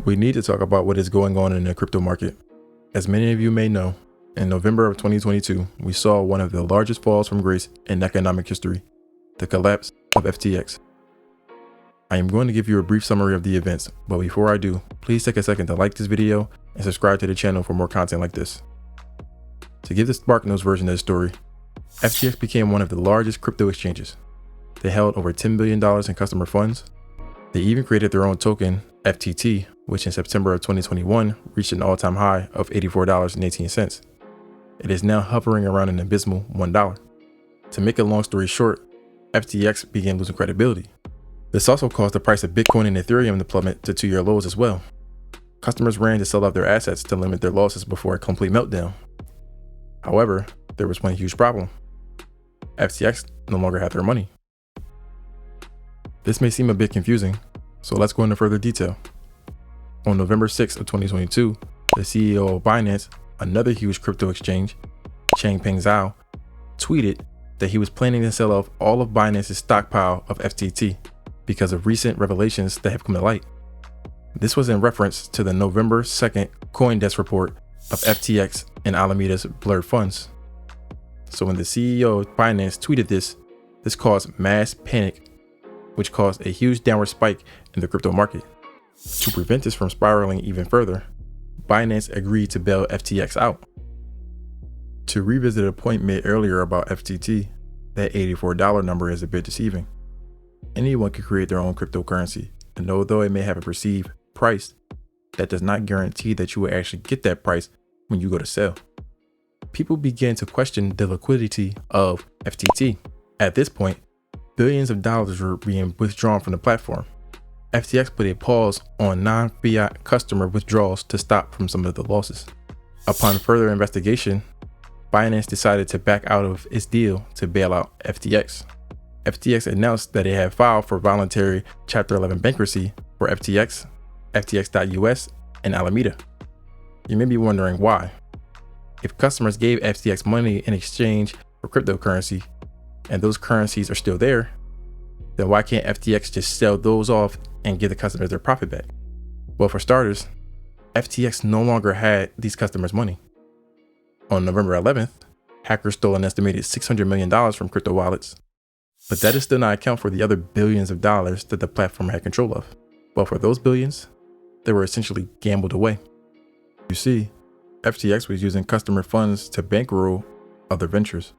We need to talk about what is going on in the crypto market. As many of you may know, in November of 2022, we saw one of the largest falls from grace in economic history, the collapse of FTX. I am going to give you a brief summary of the events, but before I do, please take a second to like this video and subscribe to the channel for more content like this. To give the SparkNotes version of the story, FTX became one of the largest crypto exchanges. They held over $10 billion in customer funds. They even created their own token, FTT, which in September of 2021 reached an all-time high of $84.18. It is now hovering around an abysmal $1. To make a long story short, FTX began losing credibility. This also caused the price of Bitcoin and Ethereum to plummet to 2-year lows as well. Customers ran to sell off their assets to limit their losses before a complete meltdown. However, there was one huge problem. FTX no longer had their money. This may seem a bit confusing, so let's go into further detail. On November 6 of 2022, the CEO of Binance, another huge crypto exchange, Changpeng Zhao, tweeted that he was planning to sell off all of Binance's stockpile of FTT because of recent revelations that have come to light. This was in reference to the November 2nd CoinDesk report of FTX and Alameda's blurred funds. So when the CEO of Binance tweeted this caused mass panic, which caused a huge downward spike in the crypto market. To prevent this from spiraling even further, Binance agreed to bail FTX out. To revisit a point made earlier about FTT, that $84 number is a bit deceiving. Anyone can create their own cryptocurrency, and although it may have a perceived price, that does not guarantee that you will actually get that price when you go to sell. People began to question the liquidity of FTT. At this point, billions of dollars were being withdrawn from the platform. FTX put a pause on non-fiat customer withdrawals to stop from some of the losses. Upon further investigation, Binance decided to back out of its deal to bail out FTX. FTX announced that it had filed for voluntary Chapter 11 bankruptcy for FTX, FTX.US, and Alameda. You may be wondering why. If customers gave FTX money in exchange for cryptocurrency, and those currencies are still there, then why can't FTX just sell those off and give the customers their profit back? Well, for starters, FTX no longer had these customers' money. On November 11th, hackers stole an estimated $600 million from crypto wallets, but that does still not account for the other billions of dollars that the platform had control of. Well, for those billions, they were essentially gambled away. You see, FTX was using customer funds to bankroll other ventures.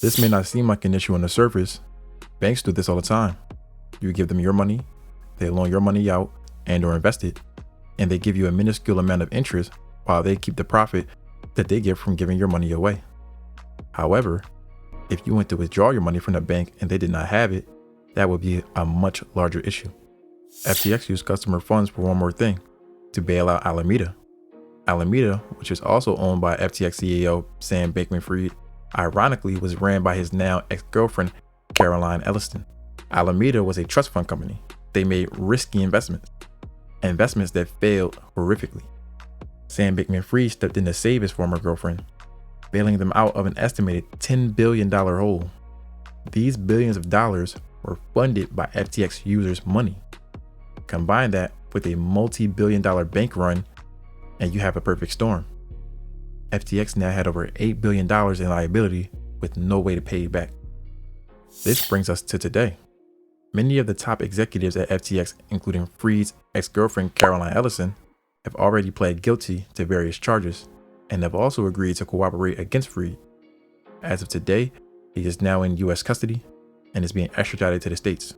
This may not seem like an issue on the surface. Banks do this all the time. You give them your money, they loan your money out and or invest it, and they give you a minuscule amount of interest while they keep the profit that they get from giving your money away. However, if you went to withdraw your money from the bank and they did not have it, that would be a much larger issue. FTX used customer funds for one more thing, to bail out Alameda. Alameda, which is also owned by FTX CEO Sam Bankman-Fried, ironically was ran by his now ex-girlfriend Caroline Ellison. Alameda was a trust fund company. They made risky investments that failed horrifically. Sam Bankman-Fried stepped in to save his former girlfriend, bailing them out of an estimated $10 billion hole. These billions of dollars were funded by FTX users' money. Combine that with a multi-billion-dollar bank run, and you have a perfect storm. FTX now had over $8 billion in liability with no way to pay it back. This brings us to today. Many of the top executives at FTX, including Fried's ex-girlfriend Caroline Ellison, have already pled guilty to various charges and have also agreed to cooperate against Fried. As of today, he is now in US custody and is being extradited to the States.